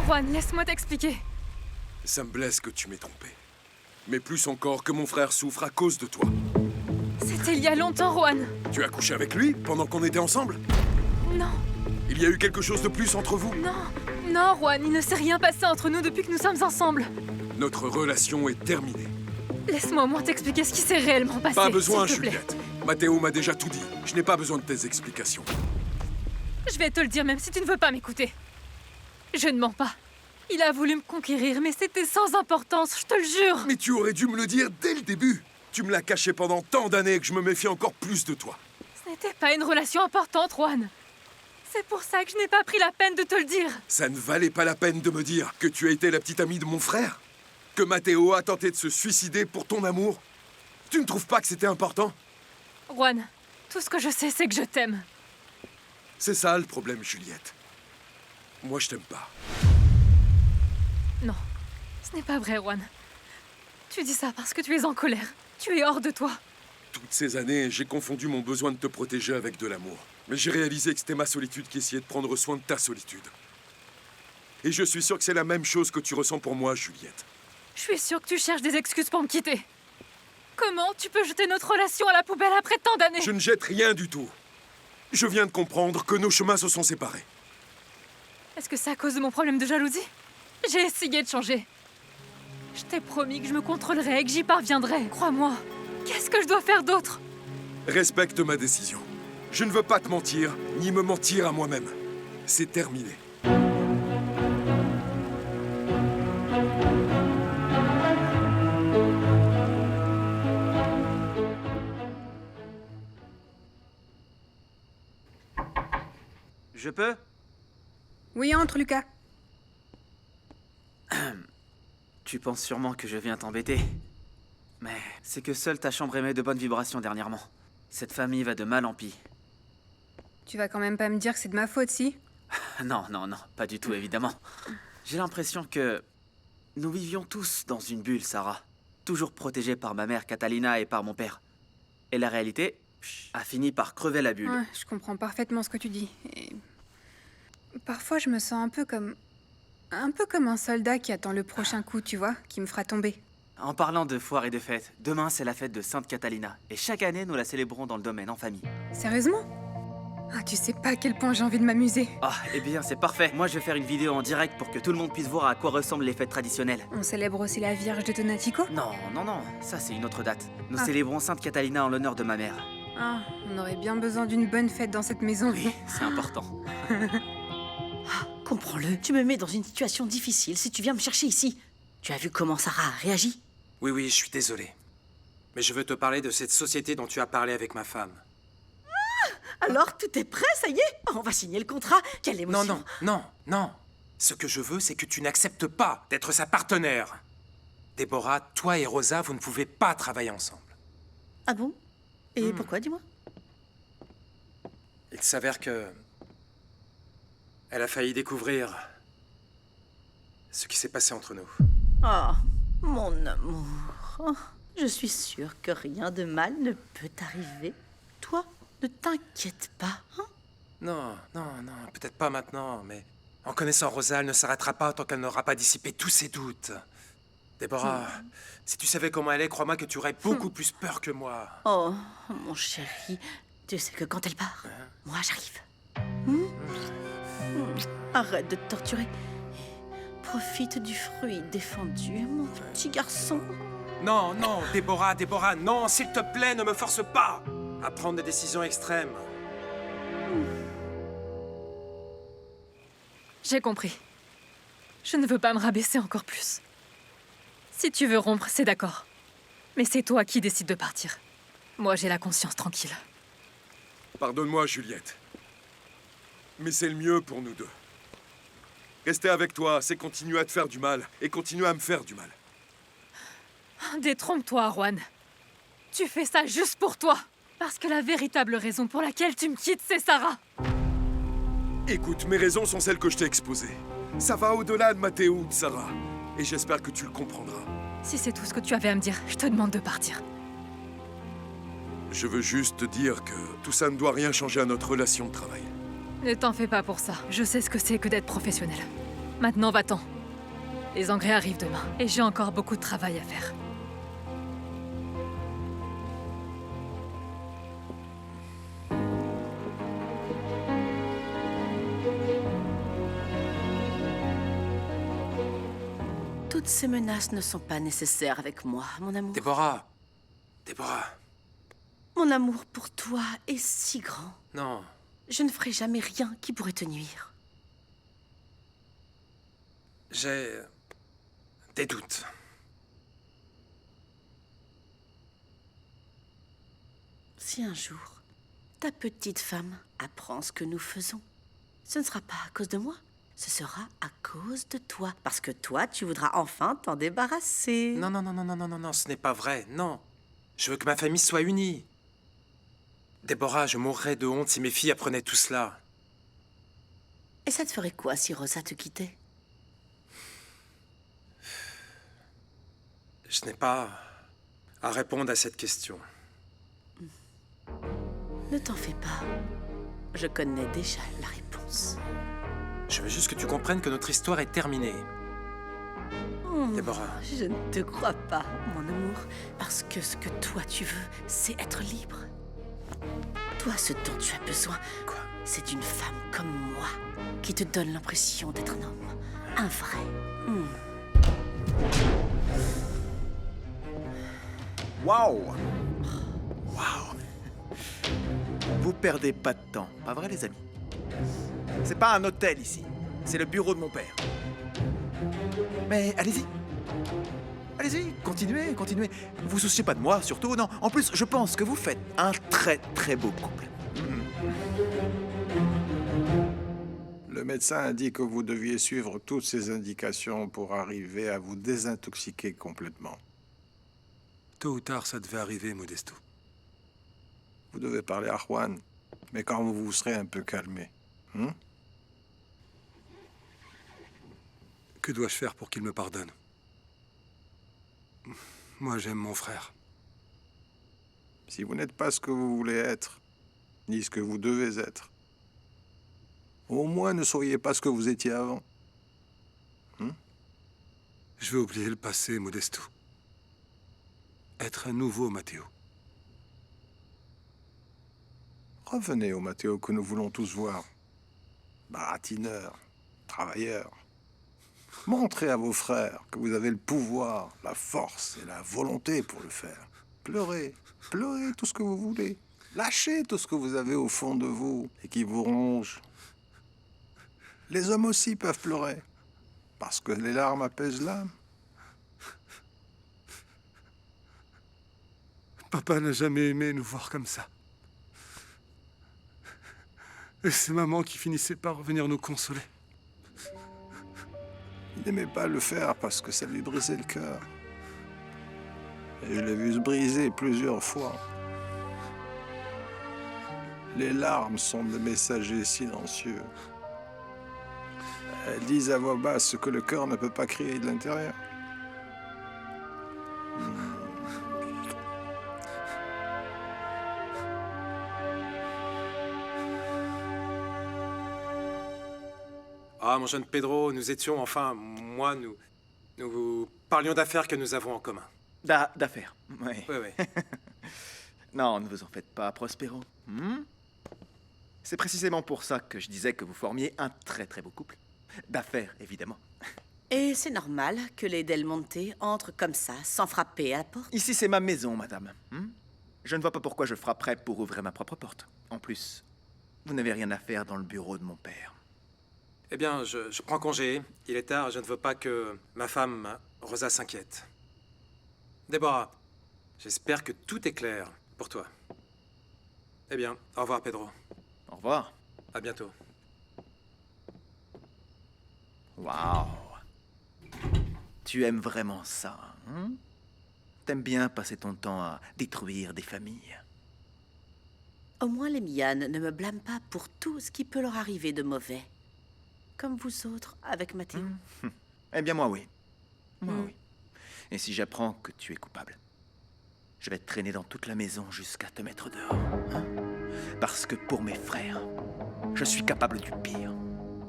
Juan, laisse-moi t'expliquer. Ça me blesse que tu m'aies trompé. Mais plus encore que mon frère souffre à cause de toi. C'était il y a longtemps, Juan. Tu as couché avec lui pendant qu'on était ensemble? Non, Il y a eu quelque chose de plus entre vous? non, Juan, il ne s'est rien passé entre nous depuis que nous sommes ensemble. Notre relation est terminée. Laisse-moi au moins t'expliquer ce qui s'est réellement passé. Pas besoin, s'il te plaît. Juliette. Mathéo m'a déjà tout dit. Je n'ai pas besoin de tes explications. Je vais te le dire même si tu ne veux pas m'écouter. Je ne mens pas. Il a voulu me conquérir, mais c'était sans importance, je te le jure. Mais tu aurais dû me le dire dès le début. Tu me l'as caché pendant tant d'années que je me méfie encore plus de toi. Ce n'était pas une relation importante, Juan. C'est pour ça que je n'ai pas pris la peine de te le dire. Ça ne valait pas la peine de me dire que tu as été la petite amie de mon frère? Que Mathéo a tenté de se suicider pour ton amour? Tu ne trouves pas que c'était important? Juan, tout ce que je sais, c'est que je t'aime. C'est ça le problème, Juliette. Moi, je t'aime pas. Non, ce n'est pas vrai, Juan. Tu dis ça parce que tu es en colère. Tu es hors de toi. Toutes ces années, j'ai confondu mon besoin de te protéger avec de l'amour. Mais j'ai réalisé que c'était ma solitude qui essayait de prendre soin de ta solitude. Et je suis sûr que c'est la même chose que tu ressens pour moi, Juliette. Je suis sûre que tu cherches des excuses pour me quitter. Comment tu peux jeter notre relation à la poubelle après tant d'années? Je ne jette rien du tout. Je viens de comprendre que nos chemins se sont séparés. Est-ce que c'est à cause de mon problème de jalousie? J'ai essayé de changer. Je t'ai promis que je me contrôlerais et que j'y parviendrais. Crois-moi. Qu'est-ce que je dois faire d'autre? Respecte ma décision. Je ne veux pas te mentir, ni me mentir à moi-même. C'est terminé. Je peux? Oui, entre, Lucas. Tu penses sûrement que je viens t'embêter. Mais c'est que seule ta chambre émet de bonnes vibrations dernièrement. Cette famille va de mal en pis. Tu vas quand même pas me dire que c'est de ma faute, si? Non, pas du tout, évidemment. J'ai l'impression que nous vivions tous dans une bulle, Sarah. Toujours protégés par ma mère Catalina et par mon père. Et la réalité a fini par crever la bulle. Ouais, je comprends parfaitement ce que tu dis. Et... parfois, je me sens un peu comme un soldat qui attend le prochain coup, tu vois, qui me fera tomber. En parlant de foire et de fête, demain c'est la fête de Sainte Catalina. Et chaque année, nous la célébrons dans le domaine en famille. Sérieusement? Ah, tu sais pas à quel point j'ai envie de m'amuser. Ah, eh bien, c'est parfait. Moi, je vais faire une vidéo en direct pour que tout le monde puisse voir à quoi ressemblent les fêtes traditionnelles. On célèbre aussi la Vierge de Donatico? Non, ça c'est une autre date. Nous Ah. célébrons Sainte Catalina en l'honneur de ma mère. Ah, on aurait bien besoin d'une bonne fête dans cette maison. Oui, c'est important. Comprends-le, tu me mets dans une situation difficile si tu viens me chercher ici. Tu as vu comment Sarah a réagi? Oui, je suis désolé. Mais je veux te parler de cette société dont tu as parlé avec ma femme. Alors, tout est prêt, ça y est? On va signer le contrat. Quelle émotion! Non. Ce que je veux, c'est que tu n'acceptes pas d'être sa partenaire. Déborah, toi et Rosa, vous ne pouvez pas travailler ensemble. Ah bon? Et pourquoi, dis-moi? Il s'avère que... elle a failli découvrir... ce qui s'est passé entre nous. Oh, mon amour. Oh, je suis sûre que rien de mal ne peut t'arriver. Toi, ne t'inquiète pas, hein? Non, peut-être pas maintenant, mais... en connaissant Rosa, elle ne s'arrêtera pas tant qu'elle n'aura pas dissipé tous ses doutes. Déborah, si tu savais comment elle est, crois-moi que tu aurais beaucoup plus peur que moi. Oh, mon chéri, tu sais que quand elle part, moi j'arrive. Arrête de te torturer. Profite du fruit défendu, mon petit garçon. Non, Déborah, non, s'il te plaît, ne me force pas à prendre des décisions extrêmes. J'ai compris. Je ne veux pas me rabaisser encore plus. Si tu veux rompre, c'est d'accord. Mais c'est toi qui décides de partir. Moi, j'ai la conscience tranquille. Pardonne-moi, Juliette. Mais c'est le mieux pour nous deux. Rester avec toi, c'est continuer à te faire du mal et continuer à me faire du mal. Détrompe-toi, Juan. Tu fais ça juste pour toi. Parce que la véritable raison pour laquelle tu me quittes, c'est Sarah. Écoute, mes raisons sont celles que je t'ai exposées. Ça va au-delà de Mathéo ou de Sarah. Et j'espère que tu le comprendras. Si c'est tout ce que tu avais à me dire, je te demande de partir. Je veux juste te dire que tout ça ne doit rien changer à notre relation de travail. Ne t'en fais pas pour ça. Je sais ce que c'est que d'être professionnel. Maintenant, va-t'en. Les engrais arrivent demain, et j'ai encore beaucoup de travail à faire. Toutes ces menaces ne sont pas nécessaires avec moi, mon amour. Déborah. Mon amour pour toi est si grand. Non. Je ne ferai jamais rien qui pourrait te nuire. J'ai des doutes. Si un jour, ta petite femme apprend ce que nous faisons, ce ne sera pas à cause de moi, ce sera à cause de toi. Parce que toi, tu voudras enfin t'en débarrasser. Non, ce n'est pas vrai, non. Je veux que ma famille soit unie. Déborah, je mourrais de honte si mes filles apprenaient tout cela. Et ça te ferait quoi si Rosa te quittait? Je n'ai pas à répondre à cette question. Ne t'en fais pas. Je connais déjà la réponse. Je veux juste que tu comprennes que notre histoire est terminée. Déborah. Je ne te crois pas, mon amour. Parce que ce que toi tu veux, c'est être libre. Toi, ce dont tu as besoin, Quoi? c'est d'une femme comme moi, qui te donne l'impression d'être un homme. Un vrai. Waouh! Vous perdez pas de temps, pas vrai les amis? C'est pas un hôtel ici, c'est le bureau de mon père. Mais allez-y. Allez-y, continuez. Vous souciez pas de moi, surtout, non. En plus, je pense que vous faites un très très beau couple. Le médecin a dit que vous deviez suivre toutes ces indications pour arriver à vous désintoxiquer complètement. Tôt ou tard, ça devait arriver, Modesto. Vous devez parler à Juan, mais quand vous vous serez un peu calmé. Que dois-je faire pour qu'il me pardonne? Moi, j'aime mon frère. Si vous n'êtes pas ce que vous voulez être, ni ce que vous devez être, au moins ne soyez pas ce que vous étiez avant. Je veux oublier le passé, Modesto. Être un nouveau Matteo. Revenez au Matteo que nous voulons tous voir. Baratineur, travailleur. Montrez à vos frères que vous avez le pouvoir, la force et la volonté pour le faire. Pleurez tout ce que vous voulez. Lâchez tout ce que vous avez au fond de vous et qui vous ronge. Les hommes aussi peuvent pleurer, parce que les larmes apaisent l'âme. Papa n'a jamais aimé nous voir comme ça. Et c'est maman qui finissait par venir nous consoler. Il n'aimait pas le faire parce que ça lui brisait le cœur. Et je l'ai vu se briser plusieurs fois. Les larmes sont des messagers silencieux. Elles disent à voix basse ce que le cœur ne peut pas crier de l'intérieur. Ah, mon jeune Pedro, nous étions, enfin, moi, nous parlions d'affaires que nous avons en commun. D'affaires, oui. Oui. Non, ne vous en faites pas, Prospero. C'est précisément pour ça que je disais que vous formiez un très très beau couple. D'affaires, évidemment. Et c'est normal que les Del Monte entrent comme ça, sans frapper à la porte. Ici, c'est ma maison, madame. Je ne vois pas pourquoi je frapperais pour ouvrir ma propre porte. En plus, vous n'avez rien à faire dans le bureau de mon père. Eh bien, je prends congé. Il est tard, je ne veux pas que ma femme, Rosa, s'inquiète. Déborah, j'espère que tout est clair pour toi. Eh bien, au revoir, Pedro. Au revoir. À bientôt. Waouh. Tu aimes vraiment ça, hein? T'aimes bien passer ton temps à détruire des familles. Au moins, les Mianes ne me blâment pas pour tout ce qui peut leur arriver de mauvais. Comme vous autres, avec Matteo. Eh bien, moi, oui. Moi, oui. Et si j'apprends que tu es coupable, je vais te traîner dans toute la maison jusqu'à te mettre dehors. Hein? Parce que pour mes frères, je suis capable du pire.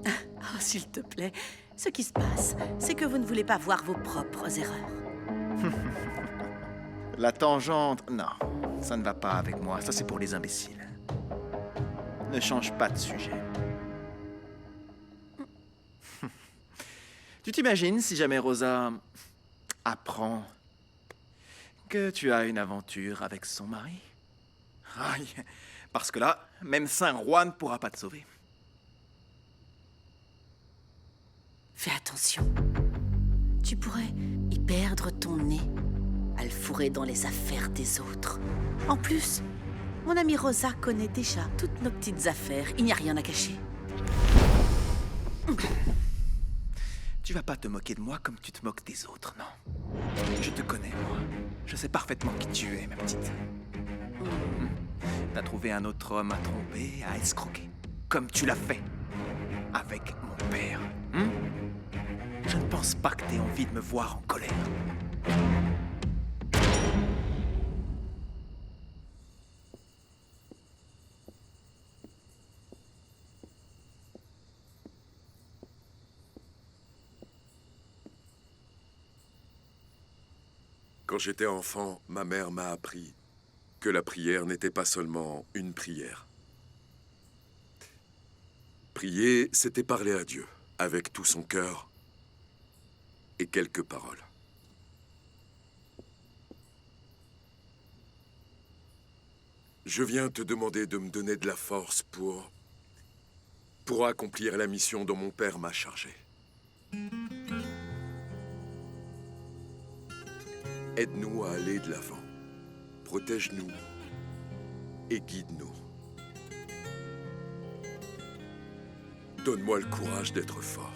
Oh, s'il te plaît, Ce qui se passe, c'est que vous ne voulez pas voir vos propres erreurs. La tangente, non, ça ne va pas avec moi. Ça, c'est pour les imbéciles. Ne change pas de sujet. Tu t'imagines si jamais Rosa apprend que tu as une aventure avec son mari? Aïe, parce que là, même Saint Roi ne pourra pas te sauver. Fais attention. Tu pourrais y perdre ton nez, à le fourrer dans les affaires des autres. En plus, mon amie Rosa connaît déjà toutes nos petites affaires. Il n'y a rien à cacher. Tu vas pas te moquer de moi comme tu te moques des autres, non. Je te connais, moi. Je sais parfaitement qui tu es, ma petite. T'as trouvé un autre homme à tromper, à escroquer. Comme tu l'as fait. Avec mon père. Je ne pense pas que t'aies envie de me voir en colère. Quand j'étais enfant, ma mère m'a appris que la prière n'était pas seulement une prière. Prier, c'était parler à Dieu, avec tout son cœur et quelques paroles. Je viens te demander de me donner de la force pour accomplir la mission dont mon père m'a chargé. Aide-nous à aller de l'avant. Protège-nous et guide-nous. Donne-moi le courage d'être fort.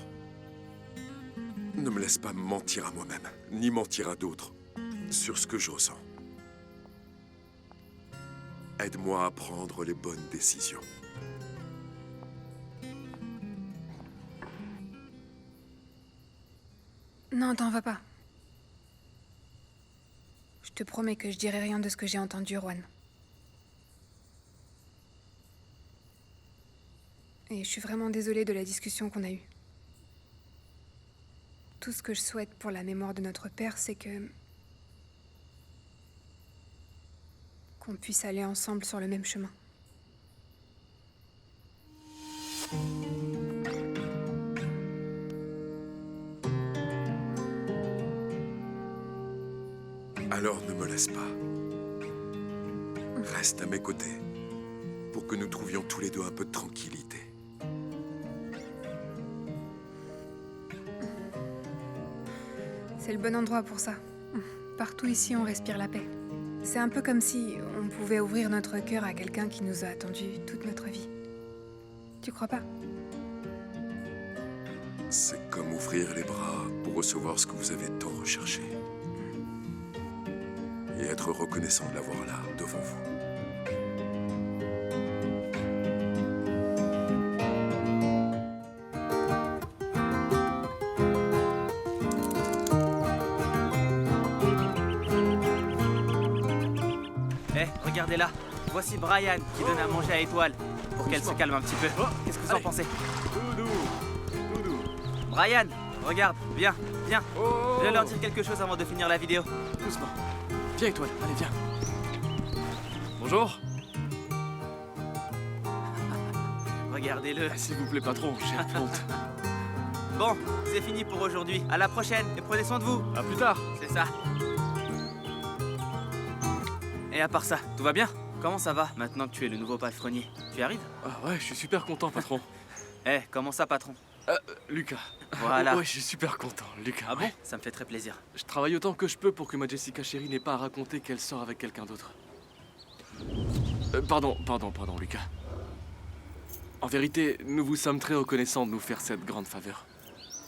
Ne me laisse pas me mentir à moi-même, ni mentir à d'autres sur ce que je ressens. Aide-moi à prendre les bonnes décisions. Non, t'en vas pas. Je te promets que je dirai rien de ce que j'ai entendu, Juan. Et je suis vraiment désolée de la discussion qu'on a eue. Tout ce que je souhaite pour la mémoire de notre père, c'est qu'on puisse aller ensemble sur le même chemin. Alors ne me laisse pas. Reste à mes côtés pour que nous trouvions tous les deux un peu de tranquillité. C'est le bon endroit pour ça. Partout ici, on respire la paix. C'est un peu comme si on pouvait ouvrir notre cœur à quelqu'un qui nous a attendus toute notre vie. Tu crois pas? C'est comme ouvrir les bras pour recevoir ce que vous avez tant recherché. Et être reconnaissant de l'avoir là, devant vous. Regardez-la. Voici Brian qui donne à manger à Étoile pour qu'elle se calme un petit peu. Qu'est-ce que vous en pensez? Brian, regarde, viens, viens. Je vais leur dire quelque chose avant de finir la vidéo. Doucement. Viens, Étoile, allez, viens. Bonjour. Regardez-le. S'il vous plaît, patron, j'ai un peu honte. Bon, c'est fini pour aujourd'hui. À la prochaine et prenez soin de vous. À plus tard. C'est ça. Et à part ça, tout va bien? Comment ça va maintenant que tu es le nouveau palefrenier? Tu y arrives? Ah ouais, je suis super content, patron. Comment ça, patron? Lucas. Voilà. Ouais, je suis super content, Lucas. Ah bon? Ça me fait très plaisir. Je travaille autant que je peux pour que ma Jessica chérie n'ait pas à raconter qu'elle sort avec quelqu'un d'autre. Pardon, Lucas. En vérité, nous vous sommes très reconnaissants de nous faire cette grande faveur.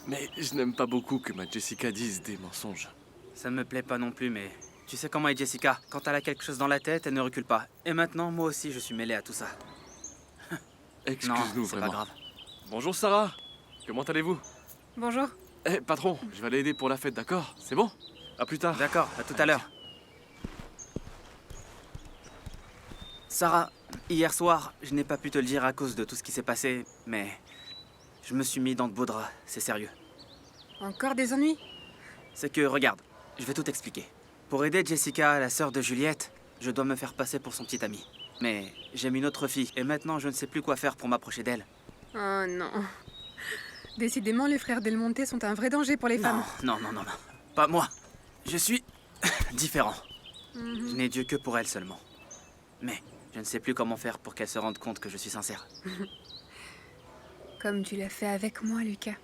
Mais je n'aime pas beaucoup que ma Jessica dise des mensonges. Ça ne me plaît pas non plus, mais... Tu sais comment est Jessica. Quand elle a quelque chose dans la tête, elle ne recule pas. Et maintenant, moi aussi, je suis mêlé à tout ça. Excuse-nous, c'est vraiment. pas grave. Bonjour, Sarah. Comment allez-vous? Bonjour. Patron, je vais aller aider pour la fête, d'accord? C'est bon? À plus tard. D'accord, à tout à l'heure. Sarah, hier soir, je n'ai pas pu te le dire à cause de tout ce qui s'est passé, mais... Je me suis mis dans de beaux draps, c'est sérieux. Encore des ennuis? C'est que, regarde, je vais tout expliquer. Pour aider Jessica, la sœur de Juliette, je dois me faire passer pour son petit ami. Mais j'aime une autre fille, et maintenant je ne sais plus quoi faire pour m'approcher d'elle. Oh non. Décidément, les frères Del Monte sont un vrai danger pour les femmes. Non, pas moi. Je suis différent. Je n'ai Dieu que pour elle seulement. Mais je ne sais plus comment faire pour qu'elle se rende compte que je suis sincère. Comme tu l'as fait avec moi, Lucas.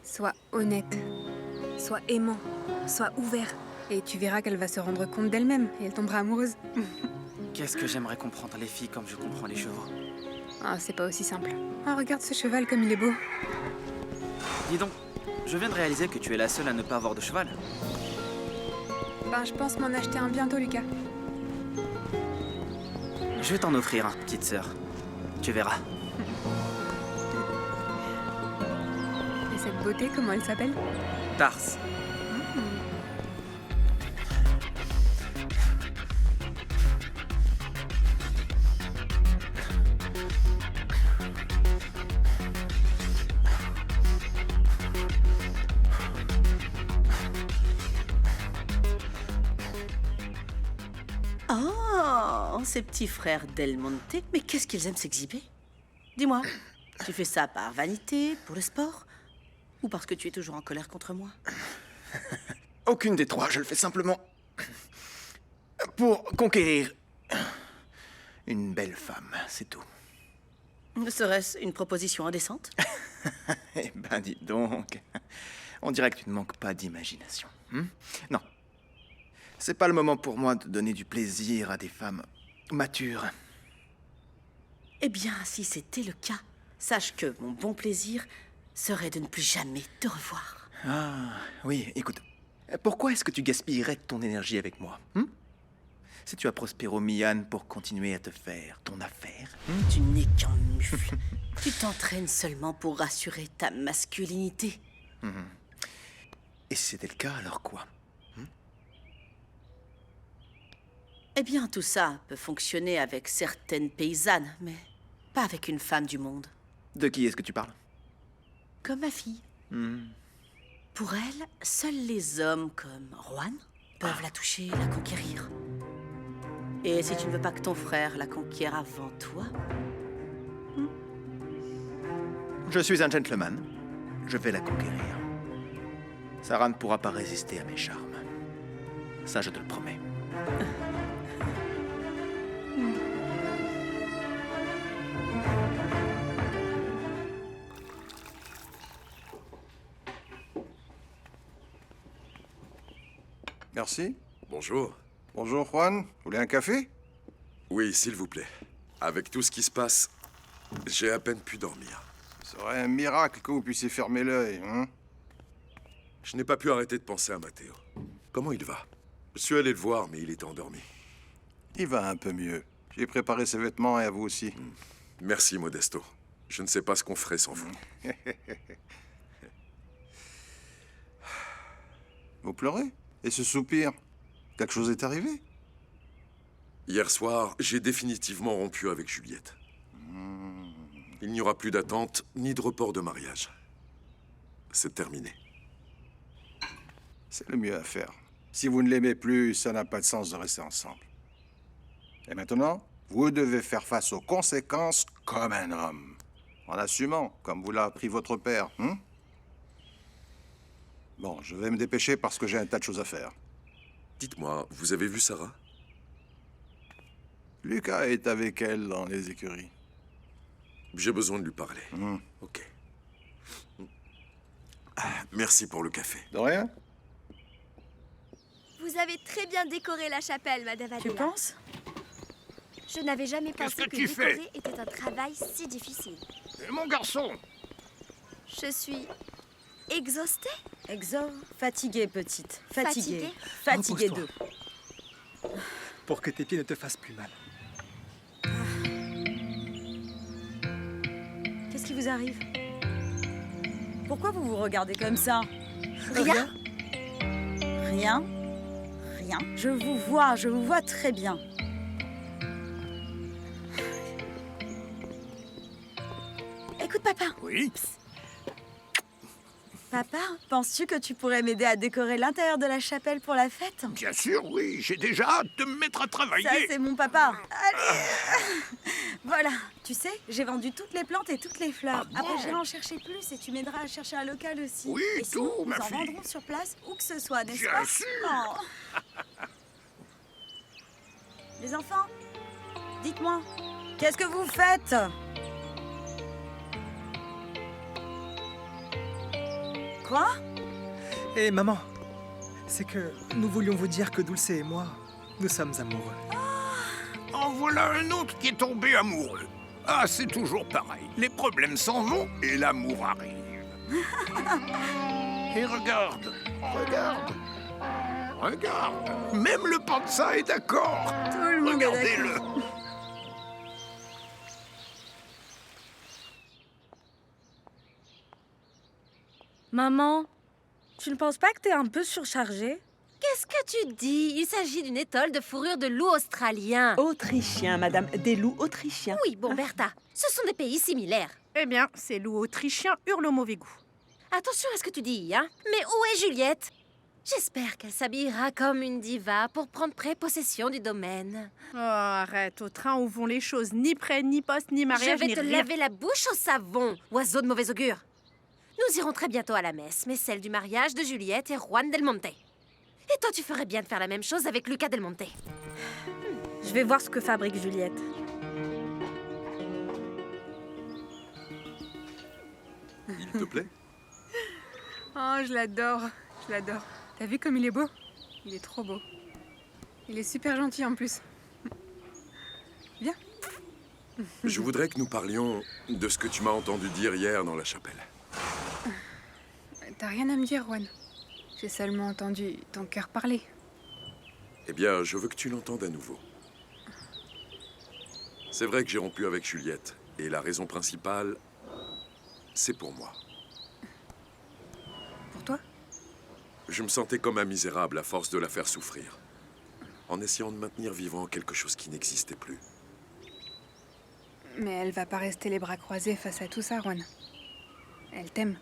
Sois honnête, sois aimant, sois ouvert. Et tu verras qu'elle va se rendre compte d'elle-même et elle tombera amoureuse. Qu'est-ce que j'aimerais comprendre les filles comme je comprends les chevaux. Ah, c'est pas aussi simple. Ah, regarde ce cheval comme il est beau. Dis donc, je viens de réaliser que tu es la seule à ne pas avoir de cheval. Ben, je pense m'en acheter un bientôt, Lucas. Je vais t'en offrir un, petite sœur. Tu verras. Et cette beauté, comment elle s'appelle? Tars. Oh, ces petits frères Del Monte, mais qu'est-ce qu'ils aiment s'exhiber? Dis-moi, tu fais ça par vanité, pour le sport, ou parce que tu es toujours en colère contre moi? Aucune des trois, je le fais simplement pour conquérir une belle femme, c'est tout. Serait-ce une proposition indécente? Eh ben, dis donc, on dirait que tu ne manques pas d'imagination. Non, c'est pas le moment pour moi de donner du plaisir à des femmes matures. Eh bien, si c'était le cas, sache que mon bon plaisir serait de ne plus jamais te revoir. Ah, oui, écoute, pourquoi est-ce que tu gaspillerais ton énergie avec moi? Si tu as Prospero Mian pour continuer à te faire ton affaire. Tu n'es qu'un mufle. Tu t'entraînes seulement pour rassurer ta masculinité. Et si c'était le cas, alors quoi? Eh bien, tout ça peut fonctionner avec certaines paysannes, mais pas avec une femme du monde. De qui est-ce que tu parles? Comme ma fille. Pour elle, seuls les hommes comme Juan peuvent la toucher, la conquérir. Et si tu ne veux pas que ton frère la conquiert avant toi... Je suis un gentleman. Je vais la conquérir. Sarah ne pourra pas résister à mes charmes. Ça, je te le promets. Merci. Bonjour. Bonjour, Juan. Vous voulez un café? Oui, s'il vous plaît. Avec tout ce qui se passe, j'ai à peine pu dormir. Ce serait un miracle que vous puissiez fermer l'œil, Je n'ai pas pu arrêter de penser à Matteo. Comment il va? Je suis allé le voir, mais il était endormi. Il va un peu mieux. J'ai préparé ses vêtements et à vous aussi. Merci, Modesto. Je ne sais pas ce qu'on ferait sans vous. Vous pleurez? Et ce soupir? Quelque chose est arrivé? Hier soir, j'ai définitivement rompu avec Juliette. Il n'y aura plus d'attente ni de report de mariage. C'est terminé. C'est le mieux à faire. Si vous ne l'aimez plus, ça n'a pas de sens de rester ensemble. Et maintenant, vous devez faire face aux conséquences comme un homme. En assumant, comme vous l'a appris votre père. Bon, je vais me dépêcher parce que j'ai un tas de choses à faire. Dites-moi, vous avez vu Sarah? Lucas est avec elle dans les écuries. J'ai besoin de lui parler. Ok. Merci pour le café. De rien? Vous avez très bien décoré la chapelle, Madame Adela. Tu penses? Je n'avais jamais pensé que décorer était un travail si difficile. Mon garçon! Je suis exhaustée. Fatiguée, petite. Fatiguée. Fatiguée d'eux. Pour que tes pieds ne te fassent plus mal. Qu'est-ce qui vous arrive? Pourquoi vous vous regardez comme ça? Rien. Rien? Rien. Je vous vois très bien. Écoute, papa. Oui? Papa, penses-tu que tu pourrais m'aider à décorer l'intérieur de la chapelle pour la fête? Bien sûr, oui. J'ai déjà hâte de me mettre à travailler. Ça, c'est mon papa. Allez. Voilà, tu sais, j'ai vendu toutes les plantes et toutes les fleurs. Ah bon? Après, j'irai en chercher plus et tu m'aideras à chercher un local aussi. Oui, et sinon, tout, ma nous en fille. vendrons sur place, où que ce soit, n'est-ce Bien pas? sûr. Oh. Les enfants, dites-moi, qu'est-ce que vous faites? Quoi? Hé, maman, c'est que nous voulions vous dire que Dulce et moi, nous sommes amoureux. En voilà un autre qui est tombé amoureux. Ah, c'est toujours pareil. Les problèmes s'en vont et l'amour arrive. Et regarde, regarde, regarde. Même le panza est d'accord. Tout le monde est d'accord. Regardez-le. Maman, tu ne penses pas que t'es un peu surchargée? Qu'est-ce que tu dis? Il s'agit d'une étole de fourrure de loup australien. Autrichien, madame. Des loups autrichiens. Oui, bon, Bertha, ce sont des pays similaires. Eh bien, ces loups autrichiens hurlent au mauvais goût. Attention à ce que tu dis, hein. Mais où est Juliette? J'espère qu'elle s'habillera comme une diva pour prendre possession du domaine. Oh, arrête, au train où vont les choses, ni prêt, ni poste, ni mariage, Je vais ni te rien. laver la bouche au savon, oiseau de mauvais augure. Nous irons très bientôt à la messe, mais celle du mariage de Juliette et Juan Del Monte. Et toi, tu ferais bien de faire la même chose avec Luca Del Monte. Je vais voir ce que fabrique Juliette. Il te plaît? Oh, je l'adore. Je l'adore. T'as vu comme il est beau? Il est trop beau. Il est super gentil en plus. Viens. Je voudrais que nous parlions de ce que tu m'as entendu dire hier dans la chapelle. T'as rien à me dire, Juan. J'ai seulement entendu ton cœur parler. Eh bien, je veux que tu l'entendes à nouveau. C'est vrai que j'ai rompu avec Juliette. Et la raison principale, c'est pour moi. Pour toi? Je me sentais comme un misérable à force de la faire souffrir. En essayant de maintenir vivant quelque chose qui n'existait plus. Mais elle va pas rester les bras croisés face à tout ça, Juan. Elle t'aime.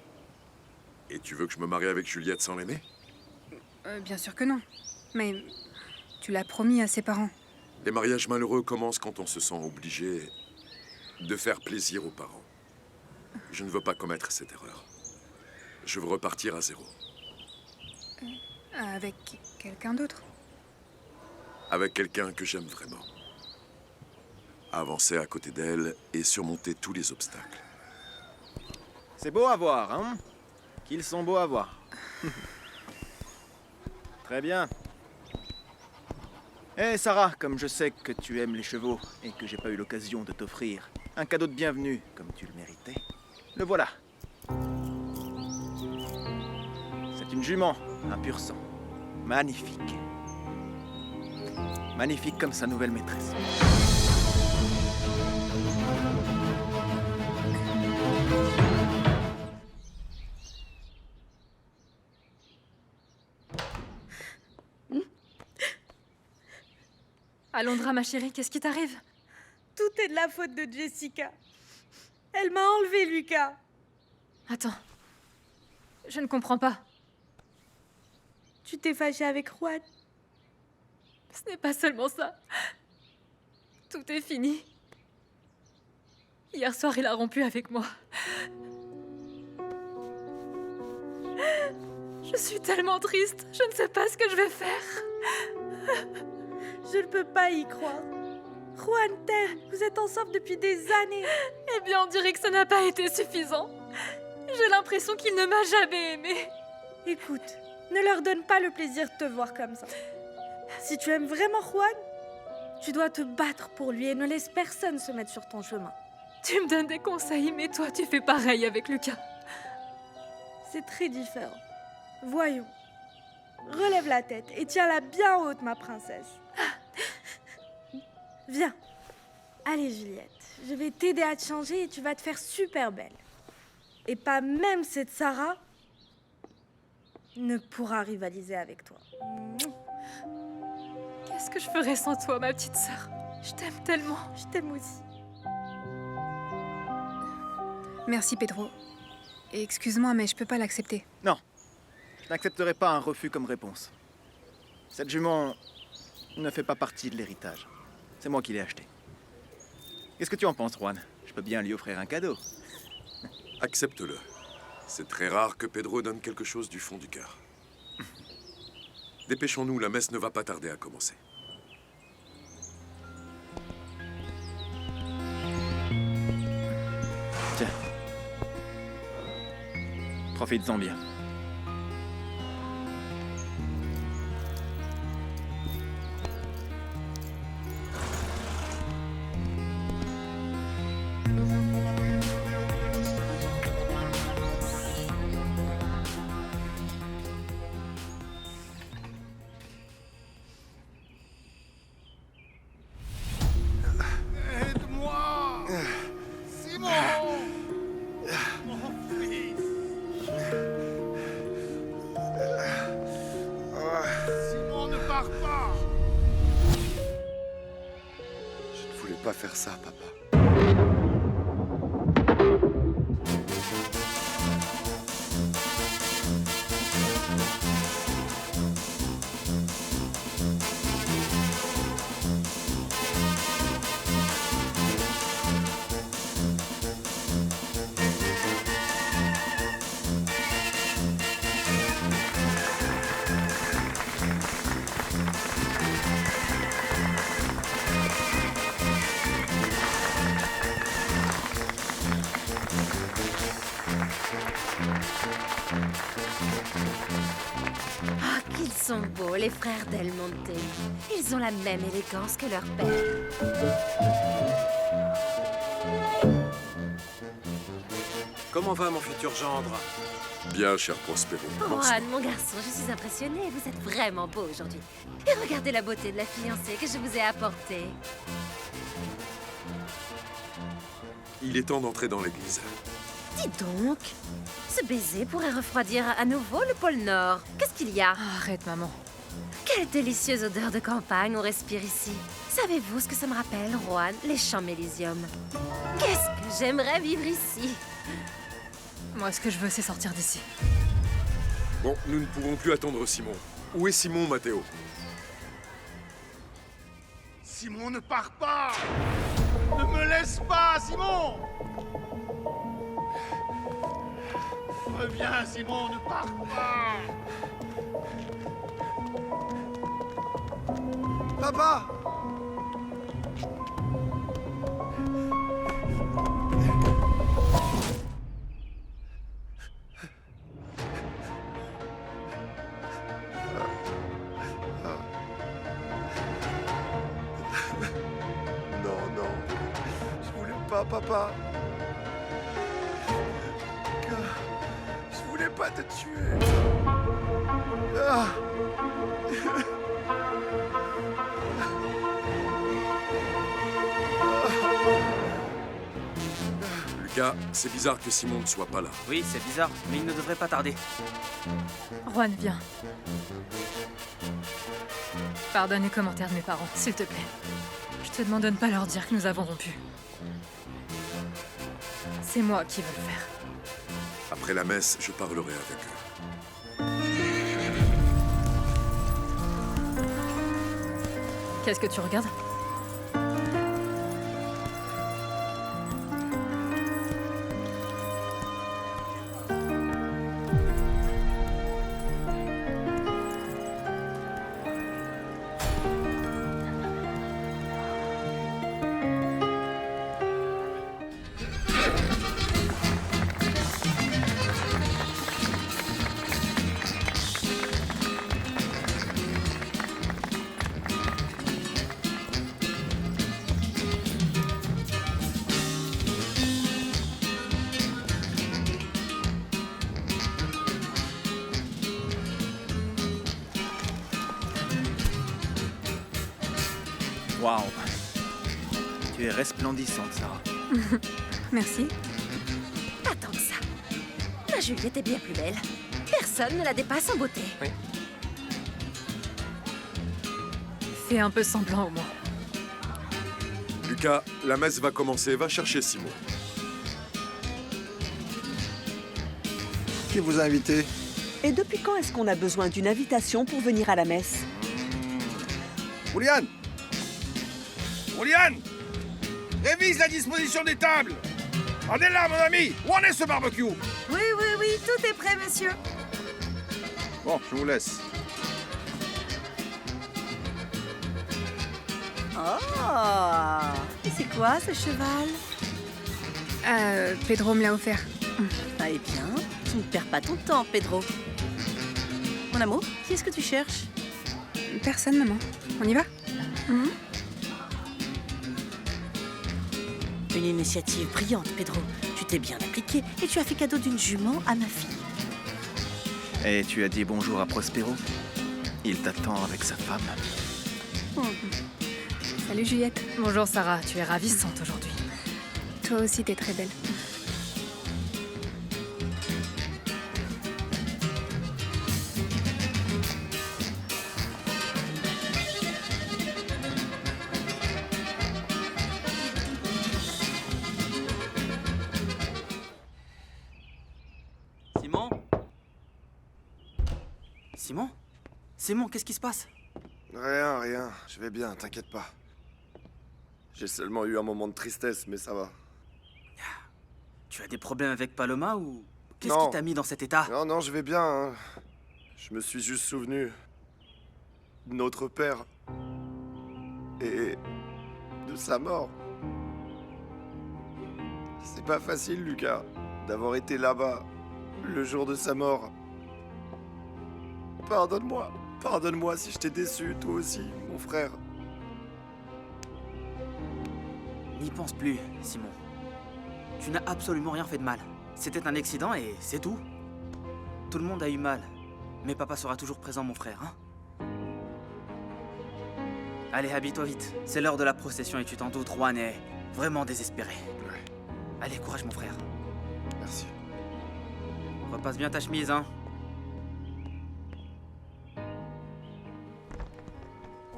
Et tu veux que je me marie avec Juliette sans l'aimer? Bien sûr que non. Mais tu l'as promis à ses parents. Les mariages malheureux commencent quand on se sent obligé de faire plaisir aux parents. Je ne veux pas commettre cette erreur. Je veux repartir à zéro. Avec quelqu'un d'autre. Avec quelqu'un que j'aime vraiment. Avancer à côté d'elle et surmonter tous les obstacles. C'est beau à voir, hein? Qu'ils sont beaux à voir. Très bien. Eh Sarah, comme je sais que tu aimes les chevaux et que j'ai pas eu l'occasion de t'offrir un cadeau de bienvenue comme tu le méritais, le voilà. C'est une jument, un pur sang. Magnifique. Magnifique comme sa nouvelle maîtresse. Alondra, ma chérie, qu'est-ce qui t'arrive? Tout est de la faute de Jessica. Elle m'a enlevé Lucas. Attends. Je ne comprends pas. Tu t'es fâchée avec Juan. Ce n'est pas seulement ça. Tout est fini. Hier soir, il a rompu avec moi. Je suis tellement triste. Je ne sais pas ce que je vais faire. Je ne peux pas y croire. Juan t'aime. Vous êtes ensemble depuis des années. Eh bien, on dirait que ça n'a pas été suffisant. J'ai l'impression qu'il ne m'a jamais aimée. Écoute, ne leur donne pas le plaisir de te voir comme ça. Si tu aimes vraiment Juan, tu dois te battre pour lui et ne laisse personne se mettre sur ton chemin. Tu me donnes des conseils, mais toi, tu fais pareil avec Lucas. C'est très différent. Voyons. Relève la tête et tiens-la bien haute, ma princesse. Viens. Allez, Juliette. Je vais t'aider à te changer et tu vas te faire super belle. Et pas même cette Sarah ne pourra rivaliser avec toi. Qu'est-ce que je ferais sans toi, ma petite sœur? Je t'aime tellement. Je t'aime aussi. Merci, Pedro. Excuse-moi, mais je peux pas l'accepter. Non, je n'accepterai pas un refus comme réponse. Cette jument ne fait pas partie de l'héritage. C'est moi qui l'ai achetée. Qu'est-ce que tu en penses, Juan? Je peux bien lui offrir un cadeau. Accepte-le. C'est très rare que Pedro donne quelque chose du fond du cœur. Dépêchons-nous, la messe ne va pas tarder à commencer. Tiens. Profites-en bien. Aide-moi! Simon! Mon fils! Simon, ne pars pas! Je ne voulais pas faire ça, papa. Ah, qu'ils sont beaux, les frères Del Monte. Ils ont la même élégance que leur père. Comment va mon futur gendre? Bien, cher Prospero. Juan, mon garçon, je suis impressionnée. Vous êtes vraiment beau aujourd'hui. Et regardez la beauté de la fiancée que je vous ai apportée. Il est temps d'entrer dans l'église. Dis donc, ce baiser pourrait refroidir à nouveau le pôle Nord. Qu'est-ce qu'il y a? Arrête, maman. Quelle délicieuse odeur de campagne on respire ici. Savez-vous ce que ça me rappelle, Juan? Les champs Mélysium. Qu'est-ce que j'aimerais vivre ici? Moi, ce que je veux, c'est sortir d'ici. Bon, nous ne pouvons plus attendre Simon. Où est Simon, Matteo? Simon, ne pars pas! Ne me laisse pas, Simon! Reviens, Simon, ne pars pas! Papa! Non, non. Je voulais pas, papa. Je voulais pas te tuer. Ah. Lucas, c'est bizarre que Simon ne soit pas là. Oui, c'est bizarre, mais il ne devrait pas tarder. Juan, viens. Pardonne les commentaires de mes parents, s'il te plaît. Je te demande de ne pas leur dire que nous avons rompu. C'est moi qui veux le faire. Après la messe, je parlerai avec eux. Qu'est-ce que tu regardes? Waouh. Tu es resplendissante, Sarah. Merci. Pas tant que ça. Ma Juliette est bien plus belle. Personne ne la dépasse en beauté. Oui. Fais un peu semblant au moins. Lucas, la messe va commencer. Va chercher Simon. Qui vous a invité? Et depuis quand est-ce qu'on a besoin d'une invitation pour venir à la messe? Julian! Julian! Révise la disposition des tables! On est là, mon ami! Où en est ce barbecue? Oui, oui, oui, tout est prêt, monsieur. Bon, je vous laisse. Oh! Et c'est quoi ce cheval? Pedro me l'a offert. Ah, eh bien, tu ne perds pas ton temps, Pedro. Mon amour, qui est-ce que tu cherches? Personne, maman. On y va? Une initiative brillante, Pedro. Tu t'es bien appliqué et tu as fait cadeau d'une jument à ma fille. Et tu as dit bonjour à Prospero? Il t'attend avec sa femme. Salut Juliette. Bonjour Sarah, tu es ravissante aujourd'hui. Toi aussi, t'es très belle. Simon? Simon? Simon, qu'est-ce qui se passe? Rien, je vais bien, t'inquiète pas. J'ai seulement eu un moment de tristesse, mais ça va. Tu as des problèmes avec Paloma ou... Qu'est-ce qui t'a mis dans cet état? Non, je vais bien. Hein. Je me suis juste souvenu de notre père et de sa mort. C'est pas facile, Lucas, d'avoir été là-bas le jour de sa mort. Pardonne-moi si je t'ai déçu, toi aussi, mon frère. N'y pense plus, Simon. Tu n'as absolument rien fait de mal. C'était un accident et c'est tout. Tout le monde a eu mal. Mais papa sera toujours présent, mon frère, hein? Allez, habille-toi vite. C'est l'heure de la procession et tu t'en doutes, Juan est vraiment désespéré. Ouais. Allez, courage, mon frère. Merci. Repasse bien ta chemise, hein?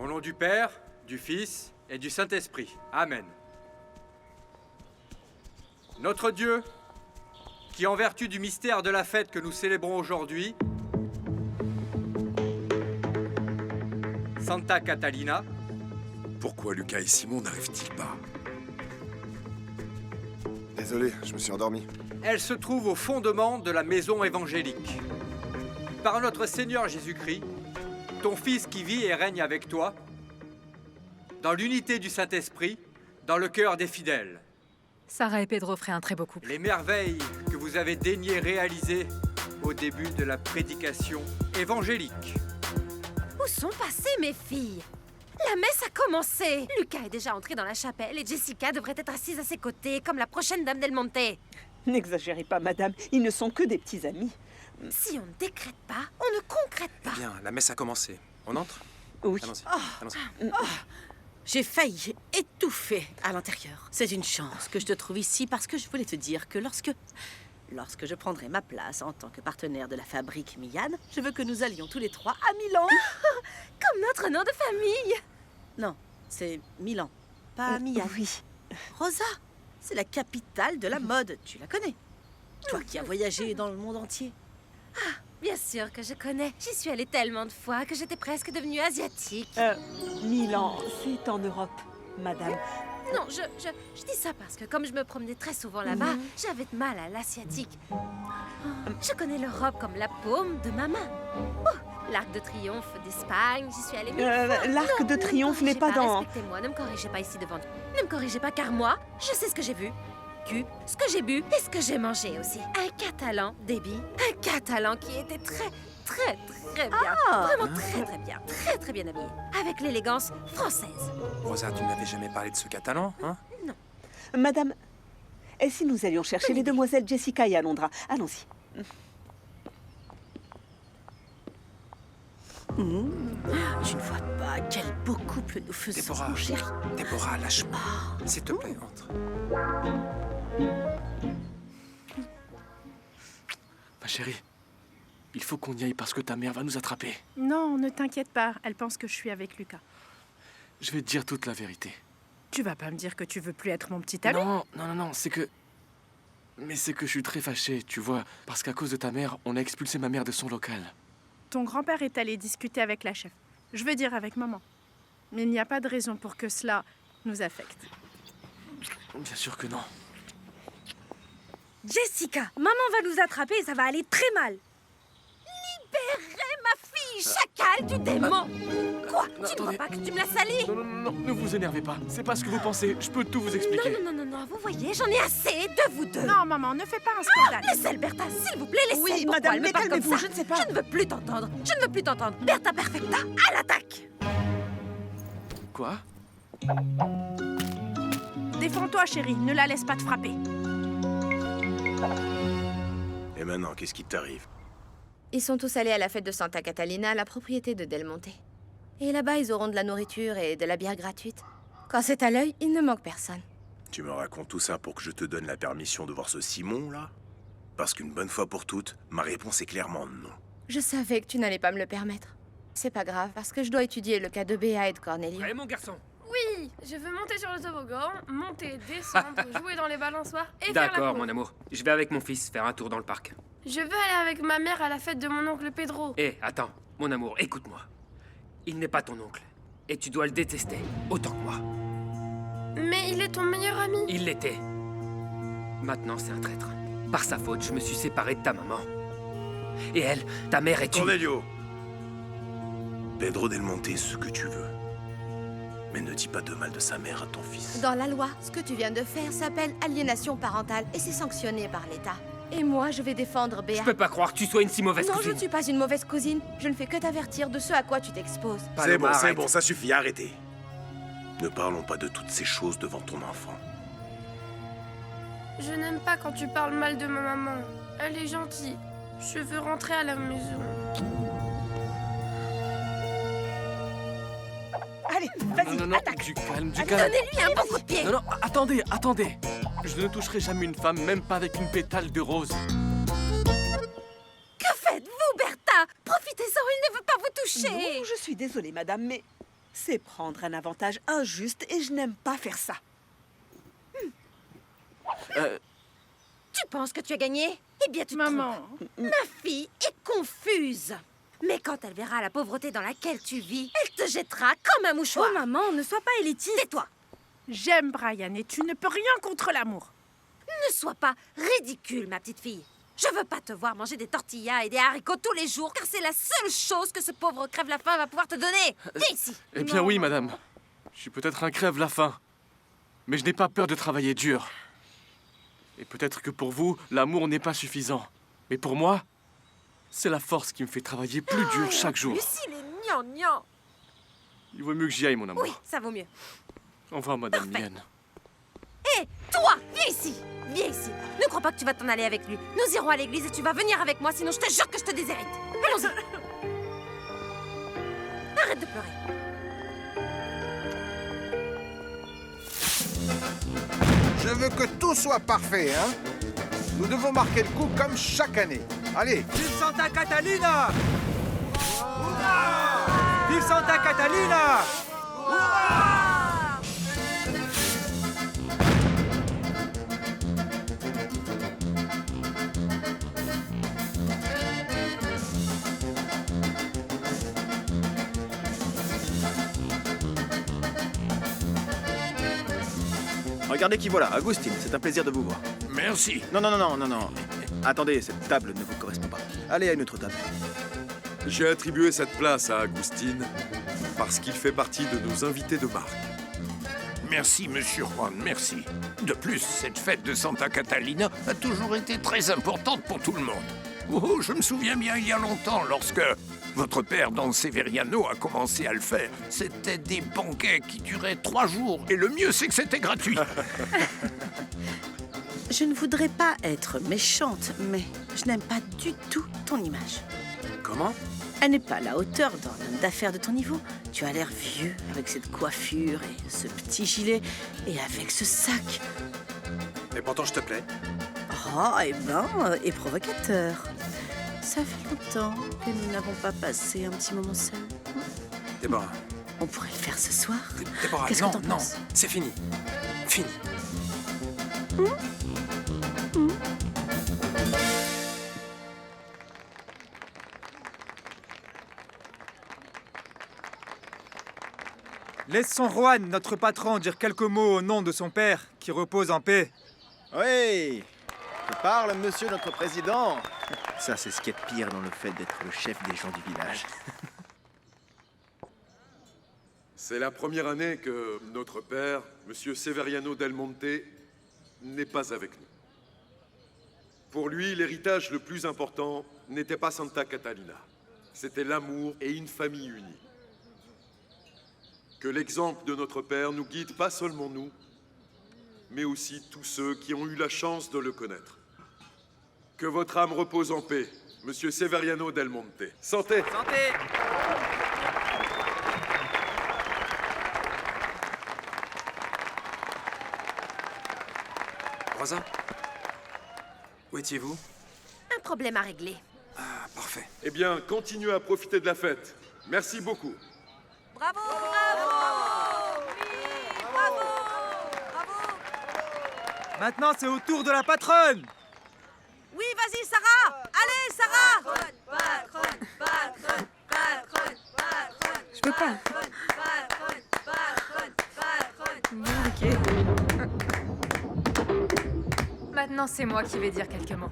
Au nom du Père, du Fils et du Saint-Esprit. Amen. Notre Dieu, qui en vertu du mystère de la fête que nous célébrons aujourd'hui, Santa Catalina. Pourquoi Lucas et Simon n'arrivent-ils pas? Désolé, je me suis endormi. Elle se trouve au fondement de la maison évangélique. Par notre Seigneur Jésus-Christ, ton Fils qui vit et règne avec toi, dans l'unité du Saint-Esprit, dans le cœur des fidèles. Sarah et Pedro feraient un très beau couple. Les merveilles que vous avez daigné réaliser au début de la prédication évangélique. Où sont passées mes filles? La messe a commencé. Lucas est déjà entré dans la chapelle et Jessica devrait être assise à ses côtés comme la prochaine dame del Monte. N'exagérez pas, madame. Ils ne sont que des petits amis. Si on ne décrète pas, on ne concrète pas. Bien, la messe a commencé. On entre? Oui. Allons-y. Allons-y. J'ai failli étouffer à l'intérieur. C'est une chance que je te trouve ici parce que je voulais te dire que lorsque je prendrai ma place en tant que partenaire de la fabrique Mian, je veux que nous allions tous les trois à Milan. Comme notre nom de famille. Non, c'est Milan, pas Mian. Oui. Rosa, c'est la capitale de la mode, tu la connais. Toi qui as voyagé dans le monde entier. Bien sûr que je connais. J'y suis allée tellement de fois que j'étais presque devenue asiatique. Milan, c'est en Europe, madame. Non, je dis ça parce que comme je me promenais très souvent là-bas, j'avais de mal à l'asiatique. Je connais l'Europe comme la paume de ma main. Oh, l'Arc de Triomphe d'Espagne, j'y suis allée mille fois. L'Arc de Triomphe n'est pas dans... Respectez-moi, ne me corrigez pas ici devant. Ne me corrigez pas car moi, je sais ce que j'ai vu. Ce que j'ai bu et ce que j'ai mangé aussi. Un Catalan, Debbie. Un Catalan qui était très bien. Vraiment très bien habillé. Avec l'élégance française. Rosa, tu ne m'avais jamais parlé de ce Catalan, hein? Non. Madame, et si nous allions chercher les demoiselles Jessica et Alondra? Allons-y. Tu ne vois pas quel beau couple nous faisons, mon chéri. Déborah, lâche-moi. S'il te plaît, entre. Ma chérie, il faut qu'on y aille parce que ta mère va nous attraper. Non, ne t'inquiète pas. Elle pense que je suis avec Lucas. Je vais te dire toute la vérité. Tu vas pas me dire que tu veux plus être mon petit ami? Non, c'est que... Mais c'est que je suis très fâché, tu vois, parce qu'à cause de ta mère, on a expulsé ma mère de son local. Ton grand-père est allé discuter avec la chef. Je veux dire avec maman. Mais il n'y a pas de raison pour que cela nous affecte. Bien sûr que non. Jessica, maman va nous attraper et ça va aller très mal. Libérez ma fille, chacal du démon! Quoi? Tu ne vois pas que tu me l'as salie? Non, ne vous énervez pas. C'est pas ce que vous pensez. Je peux tout vous expliquer. Non, vous voyez, j'en ai assez de vous deux. Non, maman, ne fais pas un scandale. Laissez Bertha, s'il vous plaît, laissez. Oui, Pourquoi madame, elle me mais parle comme calmez-vous, ça? je ne sais pas. Je ne veux plus t'entendre. Je ne veux plus t'entendre. Bertha Perfecta, à l'attaque! Quoi? Défends-toi, chérie. Ne la laisse pas te frapper. Et maintenant, qu'est-ce qui t'arrive? Ils sont tous allés à la fête de Santa Catalina à la propriété de Del Monte. Et là-bas, ils auront de la nourriture et de la bière gratuite. Quand c'est à l'œil, il ne manque personne. Tu me racontes tout ça pour que je te donne la permission de voir ce Simon, là? Parce qu'une bonne fois pour toutes, ma réponse est clairement non. Je savais que tu n'allais pas me le permettre. C'est pas grave, parce que je dois étudier le cas de Béa et de Cornelio. Allez, mon garçon. Oui, je veux monter sur le toboggan, monter, descendre, jouer dans les balançoires et faire la D'accord, cour. mon amour. Je vais avec mon fils faire un tour dans le parc. Je veux aller avec ma mère à la fête de mon oncle Pedro. Hé, attends, mon amour, écoute-moi. Il n'est pas ton oncle. Et tu dois le détester, autant que moi. Mais il est ton meilleur ami. Il l'était. Maintenant, c'est un traître. Par sa faute, je me suis séparé de ta maman. Et elle, ta mère est une... Cornelio! Pedro Del Monte, ce que tu veux. Mais ne dis pas de mal de sa mère à ton fils. Dans la loi, ce que tu viens de faire s'appelle aliénation parentale et c'est sanctionné par l'État. Et moi, je vais défendre Béa. Je peux pas croire que tu sois une si mauvaise Non, cousine. je ne suis pas une mauvaise cousine. Je ne fais que t'avertir de ce à quoi tu t'exposes. C'est bon, ça suffit, arrêtez. Ne parlons pas de toutes ces choses devant ton enfant. Je n'aime pas quand tu parles mal de ma maman. Elle est gentille. Je veux rentrer à la maison. Allez, vas-y, Non, attaque. du calme, du Allez, calme. donnez-lui un bon coup de pied. Non, attendez. Je ne toucherai jamais une femme, même pas avec une pétale de rose. Que faites-vous, Bertha? Profitez-en, il ne veut pas vous toucher. Non, je suis désolée, madame, mais c'est prendre un avantage injuste et je n'aime pas faire ça. Tu penses que tu as gagné? Eh bien, tu te Maman. trompes. Ma fille est confuse. Mais quand elle verra la pauvreté dans laquelle tu vis, elle te jettera comme un mouchoir. Oh maman, ne sois pas élitiste. Tais-toi. J'aime Brian et tu ne peux rien contre l'amour. Ne sois pas ridicule, ma petite fille. Je veux pas te voir manger des tortillas et des haricots tous les jours, car c'est la seule chose que ce pauvre crève-la-faim va pouvoir te donner. Viens ici. Eh bien oui, madame. Je suis peut-être un crève-la-faim. Mais je n'ai pas peur de travailler dur. Et peut-être que pour vous, l'amour n'est pas suffisant. Mais pour moi, c'est la force qui me fait travailler plus dur chaque jour. Lucie, les gnangnans. Il vaut mieux que j'y aille, mon amour. Oui, ça vaut mieux. Au revoir, madame Mienne. Hé, toi, viens ici. Viens ici. Ne crois pas que tu vas t'en aller avec lui. Nous irons à l'église et tu vas venir avec moi, sinon je te jure que je te déshérite. Allons-y. Arrête de pleurer. Je veux que tout soit parfait, hein? Nous devons marquer le coup comme chaque année. Allez! Vive Santa Catalina! Vive Santa Catalina! Regardez qui voilà, Agustin, c'est un plaisir de vous voir. Merci. Non. Attendez, cette table ne vous correspond pas. Allez à une autre table. J'ai attribué cette place à Agustin parce qu'il fait partie de nos invités de marque. Merci, monsieur Juan, merci. De plus, cette fête de Santa Catalina a toujours été très importante pour tout le monde. Oh, je me souviens bien il y a longtemps, lorsque votre père, Don Severiano, a commencé à le faire. C'était des banquets qui duraient 3 jours, et le mieux, c'est que c'était gratuit. Je ne voudrais pas être méchante, mais je n'aime pas du tout ton image. Comment? Elle n'est pas à la hauteur d'un homme d'affaires de ton niveau. Tu as l'air vieux, avec cette coiffure et ce petit gilet, et avec ce sac. Et pourtant, je te plais. Oh, et provocateur. Ça fait longtemps que nous n'avons pas passé un petit moment seuls. Déborah. On pourrait le faire ce soir. Déborah, Qu'est-ce que t'en penses? C'est fini. Fini. Hum Laissons Juan, notre patron, dire quelques mots au nom de son père, qui repose en paix. Oui, je parle, monsieur notre président. Ça, c'est ce qui est de pire dans le fait d'être le chef des gens du village. C'est la première année que notre père, Monsieur Severiano Del Monte, n'est pas avec nous. Pour lui, l'héritage le plus important n'était pas Santa Catalina. C'était l'amour et une famille unie. Que l'exemple de notre père nous guide pas seulement nous, mais aussi tous ceux qui ont eu la chance de le connaître. Que votre âme repose en paix, Monsieur Severiano Del Monte. Santé! Santé! Rosa? Où étiez-vous? Un problème à régler. Ah, parfait. Eh bien, continuez à profiter de la fête. Merci beaucoup. Bravo! Bravo! Oui, bravo! Maintenant, c'est au tour de la patronne. Oui, vas-y, Sarah! Allez, Sarah! Je peux pas. Bon, ok. Maintenant, c'est moi qui vais dire quelques mots.